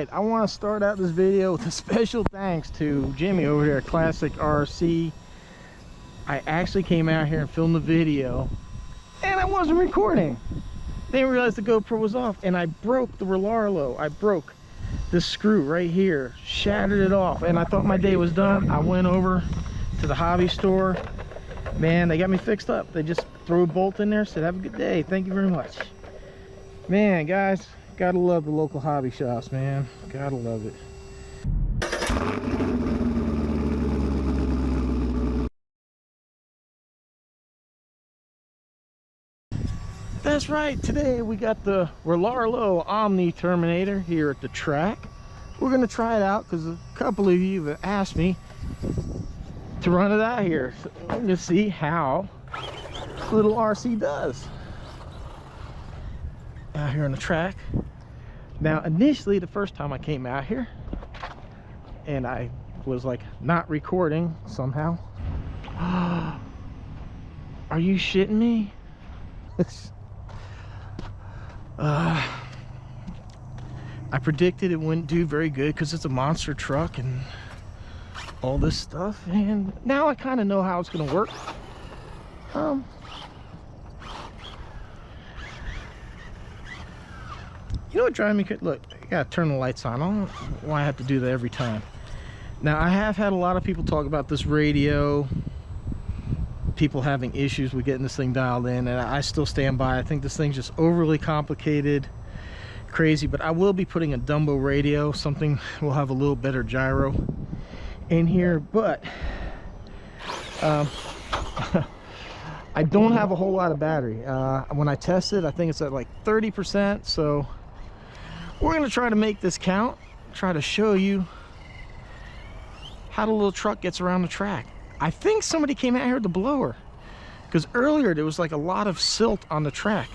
right, I want to start out this video with a special thanks to Jimmy over here at Classic RC. I actually came out here and filmed the video and I wasn't recording. Didn't realize the GoPro was off, and I broke the Rlaarlo. I broke this screw right here, shattered it off, and I thought my day was done. I went over to the hobby store. Man, they got me fixed up. They just threw a bolt in there, said have a good day, thank you very much. Man, guys, gotta love the local hobby shops, man. Gotta love it. That's right, today we got the Rlaarlo Omni Terminator here at the track. We're gonna try it out because a couple of you have asked me to run it out here. So we're gonna see how little RC does out here on the track. Now, initially, the first time I came out here, and I was like not recording somehow. Are you shitting me? I predicted it wouldn't do very good because it's a monster truck and all this stuff, and now I kind of know how it's gonna work. You know what drives me? Look, I gotta turn the lights on. I don't know why I have to do that every time. Now, I have had a lot of people talk about this radio, people having issues with getting this thing dialed in, and I still stand by. I think this thing's just overly complicated, crazy, but I will be putting a Dumbo radio, something will have a little better gyro in here. But I don't have a whole lot of battery. When I tested, I think it's at like 30%, so we're gonna try to make this count, try to show you how the little truck gets around the track. I think somebody came out here with the blower, because earlier there was like a lot of silt on the track.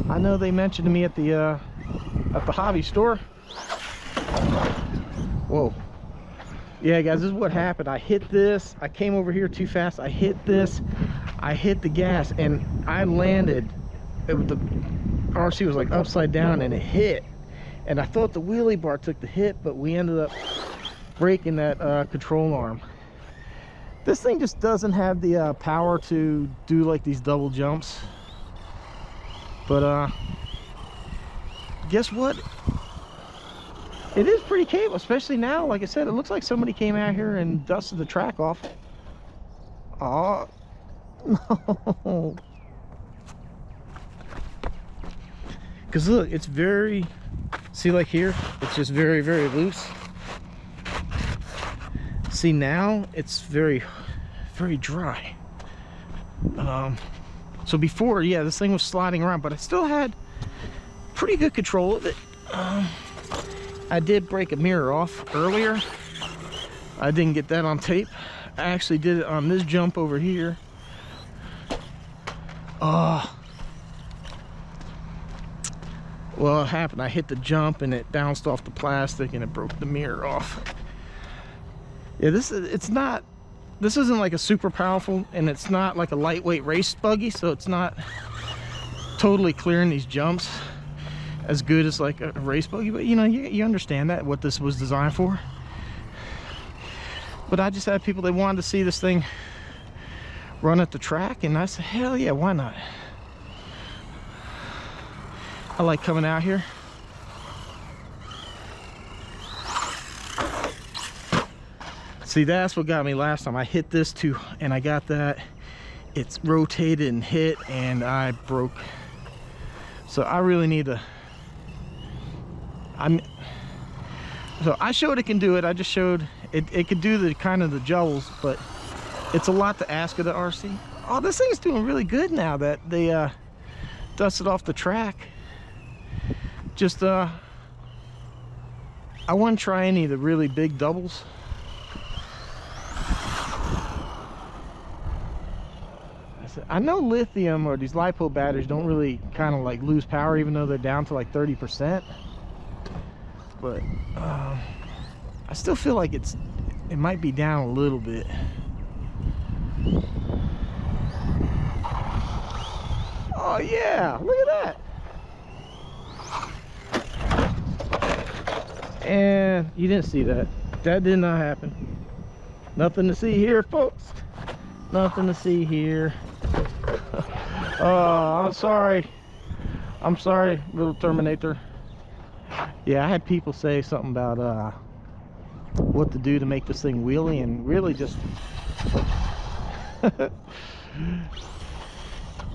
I know they mentioned to me at the hobby store. Whoa. Yeah, guys, this is what happened. I hit this. I came over here too fast. I hit this. I hit the gas, and I landed. The RC was like upside down, and it hit. And I thought the wheelie bar took the hit, but we ended up breaking that control arm. This thing just doesn't have the power to do like these double jumps. But guess what? It is pretty capable, especially now. Like I said, it looks like somebody came out here and dusted the track off. Oh no. Because look, it's very, see, like here, it's just very, very loose. See, now it's very, very dry. So before, yeah, this thing was sliding around, but I still had pretty good control of it. I did break a mirror off earlier. I didn't get that on tape. I actually did it on this jump over here. Well, it happened. I hit the jump and it bounced off the plastic and it broke the mirror off. Yeah, this isn't like a super powerful, and it's not like a lightweight race buggy, so it's not totally clearing these jumps as good as like a race buggy, but you know, you understand that, what this was designed for. But I just had people, they wanted to see this thing run at the track, and I said, hell yeah, why not? I like coming out here. See, that's what got me last time. I hit this too, and I got that. It's rotated and hit, and I broke. So I really need to. So I showed it can do it. I just showed it could do the kind of the jowls, but it's a lot to ask of the RC. Oh, this thing's doing really good now that they dusted off the track. Just I wouldn't try any of the really big doubles. I know lithium or these LiPo batteries don't really kind of like lose power, even though they're down to like 30%. But I still feel like it might be down a little bit. Oh yeah, look at that. And you didn't see that. That did not happen. Nothing to see here, folks. Nothing to see here. Oh, I'm sorry. I'm sorry, little Terminator. Yeah, I had people say something about what to do to make this thing wheelie, and really just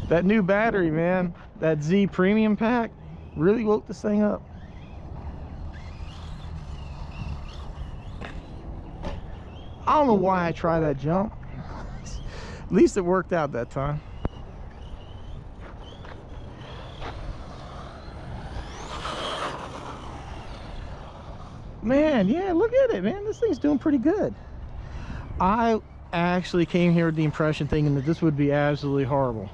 that new battery, man, that Z premium pack really woke this thing up. I don't know why I tried that jump. At least it worked out that time. Man, yeah, look at it, man. This thing's doing pretty good. I actually came here with the impression thinking that this would be absolutely horrible,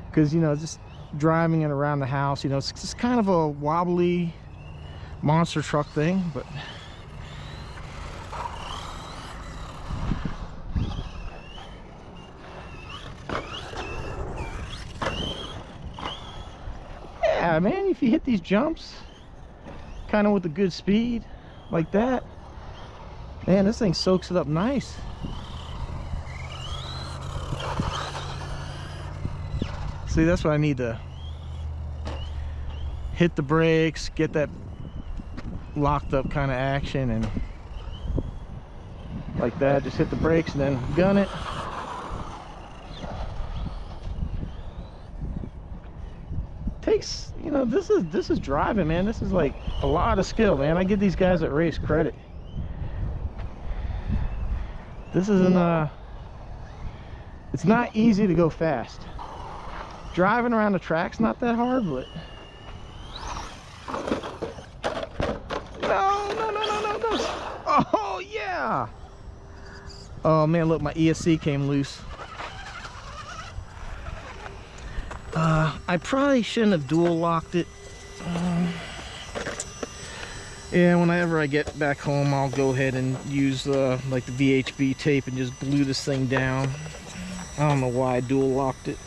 because, you know, just driving it around the house, you know, it's just kind of a wobbly monster truck thing. But yeah, man, if you hit these jumps kind of with a good speed like that, man, this thing soaks it up nice. See, that's what I need to hit the brakes, get that locked up kind of action, and like that, just hit the brakes and then gun it. Takes, you know, this is driving, man. This is like a lot of skill, man. I give these guys at race credit. This isn't it's not easy to go fast. Driving around the track's not that hard, but no. Oh yeah. Oh man, look, my ESC came loose. I probably shouldn't have dual locked it. Yeah, whenever I get back home, I'll go ahead and use like the VHB tape and just glue this thing down. I don't know why I dual locked it.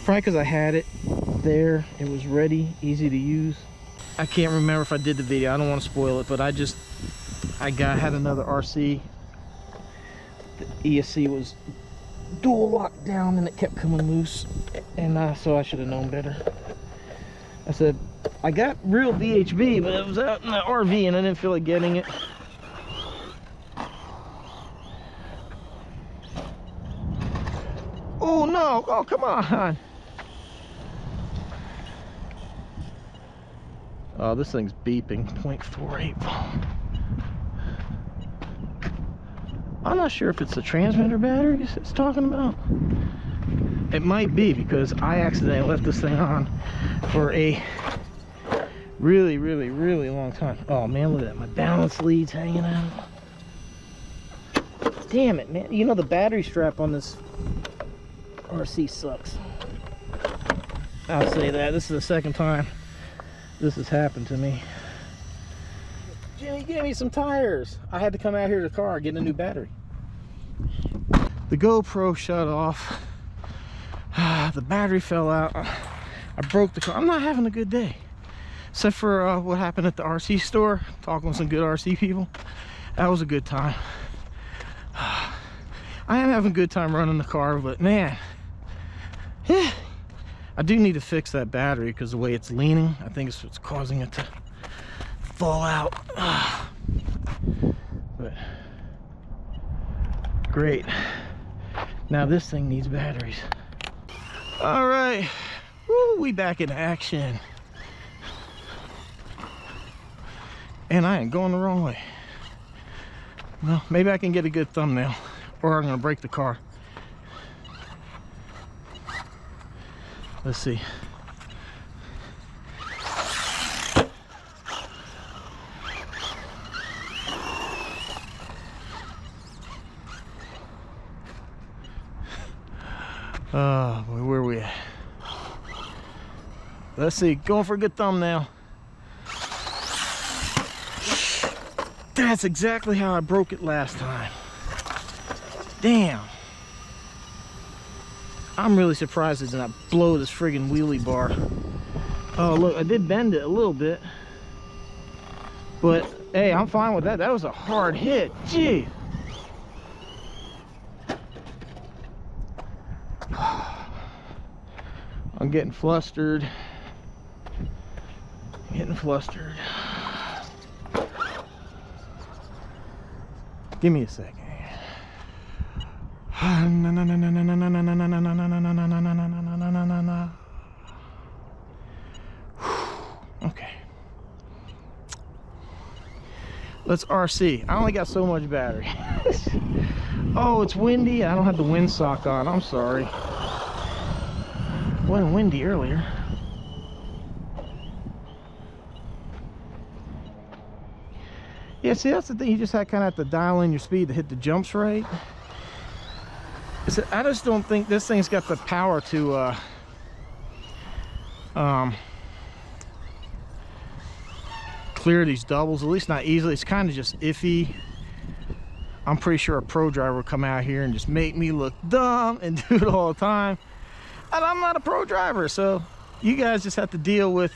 Probably because I had it there, it was ready, easy to use. I can't remember if I did the video, I don't want to spoil it, but I had another RC. The ESC was dual locked down and it kept coming loose, and so I should have known better. I said, I got real VHB, but it was out in the RV and I didn't feel like getting it. Oh no, oh come on. Oh, this thing's beeping, 0.48 volt. I'm not sure if it's the transmitter batteries it's talking about. It might be, because I accidentally left this thing on for a really long time. Oh man, look at that, my balance lead's hanging out. Damn it, man. You know, the battery strap on this RC sucks. I'll say that. This is the second time this has happened to me. Jimmy gave me some tires. I had to come out here to the car, get a new battery. The GoPro shut off. The battery fell out. I broke the car. I'm not having a good day, except for what happened at the RC store, talking with some good RC people. That was a good time. I am having a good time running the car, but man, yeah, I do need to fix that battery, because the way it's leaning, I think it's what's causing it to fall out. But great, now this thing needs batteries. All right, woo, we back in action, and I ain't going the wrong way. Well, maybe I can get a good thumbnail, or I'm gonna break the car. Let's see. Oh, boy, where are we at? Let's see, going for a good thumbnail. That's exactly how I broke it last time. Damn. I'm really surprised it did not blow this friggin' wheelie bar. Oh, look, I did bend it a little bit. But hey, I'm fine with that. That was a hard hit. Gee. I'm getting flustered. Getting flustered. Give me a second. Okay. Let's RC. I only got so much battery. Oh, it's windy. I don't have the windsock on. I'm sorry. It wasn't windy earlier. Yeah, see, that's the thing. You just kind of have to dial in your speed to hit the jumps right. I just don't think this thing's got the power to clear these doubles, at least not easily. It's kind of just iffy. I'm pretty sure a pro driver will come out here and just make me look dumb and do it all the time. And I'm not a pro driver, so you guys just have to deal with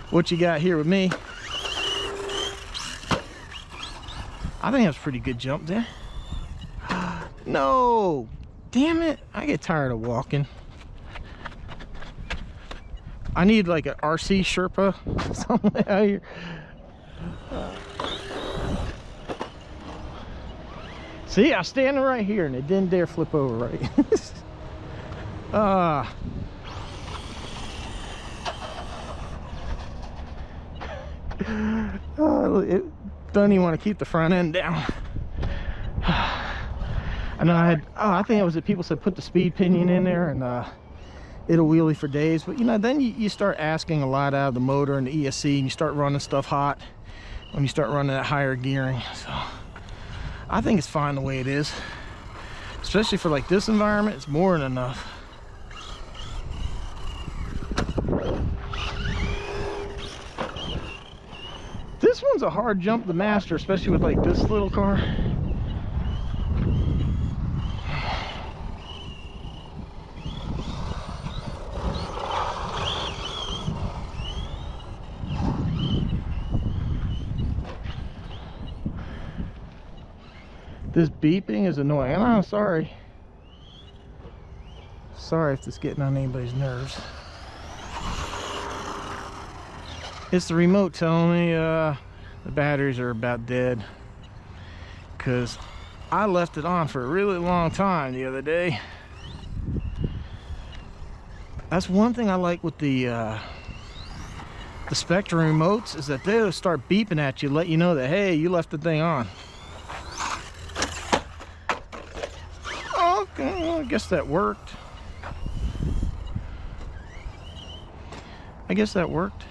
what you got here with me. I think that's a pretty good jump there. No, damn it. I get tired of walking. I need like an RC Sherpa somewhere out here. See, I was standing right here and it didn't dare flip over, right? It doesn't even want to keep the front end down. I know I had, I think it was that people said put the speed pinion in there and it'll wheelie for days. But you know, then you start asking a lot out of the motor and the ESC, and you start running stuff hot when you start running that higher gearing. So I think it's fine the way it is, especially for like this environment. It's more than enough. This one's a hard jump to master, especially with like this little car. This beeping is annoying. And I'm sorry. Sorry if it's getting on anybody's nerves. It's the remote telling me the batteries are about dead. Because I left it on for a really long time the other day. That's one thing I like with the Spectrum remotes, is that they'll start beeping at you, let you know that, hey, you left the thing on. Okay, well, I guess that worked. I guess that worked.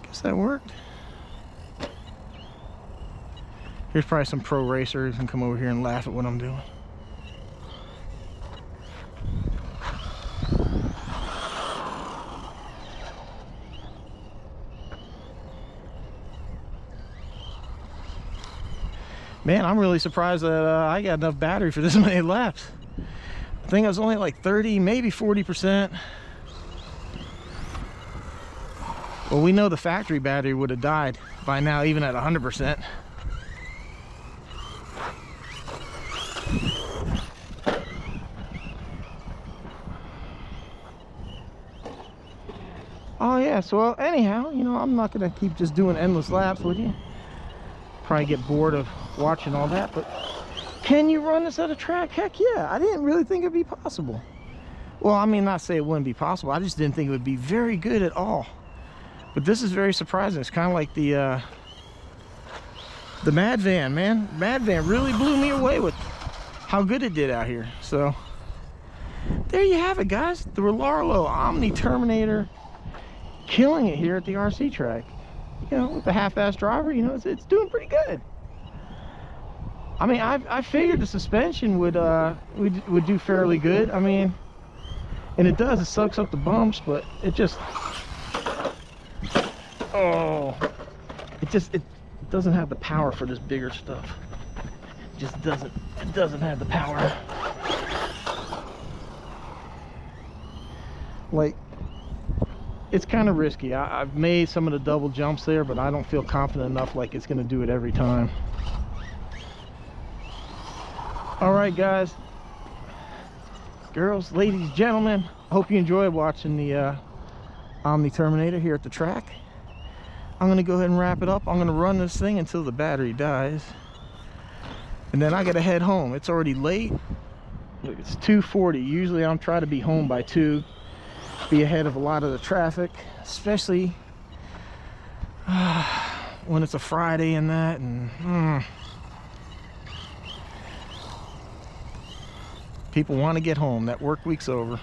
Guess that worked. Here's probably some pro racers and come over here and laugh at what I'm doing. Man, I'm really surprised that I got enough battery for this many laps. I think I was only like 30, maybe 40%. Well, we know the factory battery would have died by now, even at 100%. Oh yeah, so anyhow, you know, I'm not gonna keep just doing endless laps with you. Probably get bored of watching all that, but can you run this at a track? Heck yeah. I didn't really think it'd be possible. Well, I mean, not say it wouldn't be possible, I just didn't think it would be very good at all. But this is very surprising. It's kind of like the Mad Van, man. Mad Van really blew me away with how good it did out here. So there you have it, guys. The Rlaarlo Omni Terminator killing it here at the RC track. You know, with the half-ass driver, you know, it's doing pretty good. I mean, I figured the suspension would do fairly good. I mean, and it does. It sucks up the bumps, but it just, oh, it doesn't have the power for this bigger stuff. It just doesn't. It doesn't have the power. like, it's kind of risky. I've made some of the double jumps there, but I don't feel confident enough like it's going to do it every time. All right, guys, girls, ladies, gentlemen, hope you enjoyed watching the Omni Terminator here at the track. I'm going to go ahead and wrap it up. I'm going to run this thing until the battery dies, and then I got to head home. It's already late. Look, it's 2:40. Usually I'm trying to be home by 2, be ahead of a lot of the traffic, especially when it's a Friday and that, and people want to get home. That work week's over.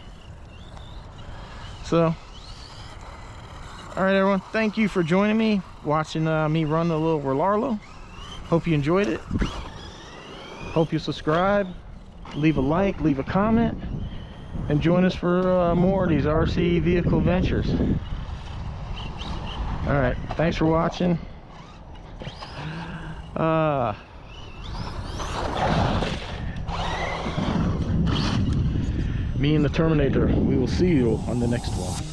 So, all right, everyone, thank you for joining me, watching me run the little Rlaarlo. Hope you enjoyed it. Hope you subscribe, leave a like, leave a comment, and join us for more of these RC vehicle ventures. All right, thanks for watching. Me and the Terminator, we will see you on the next one.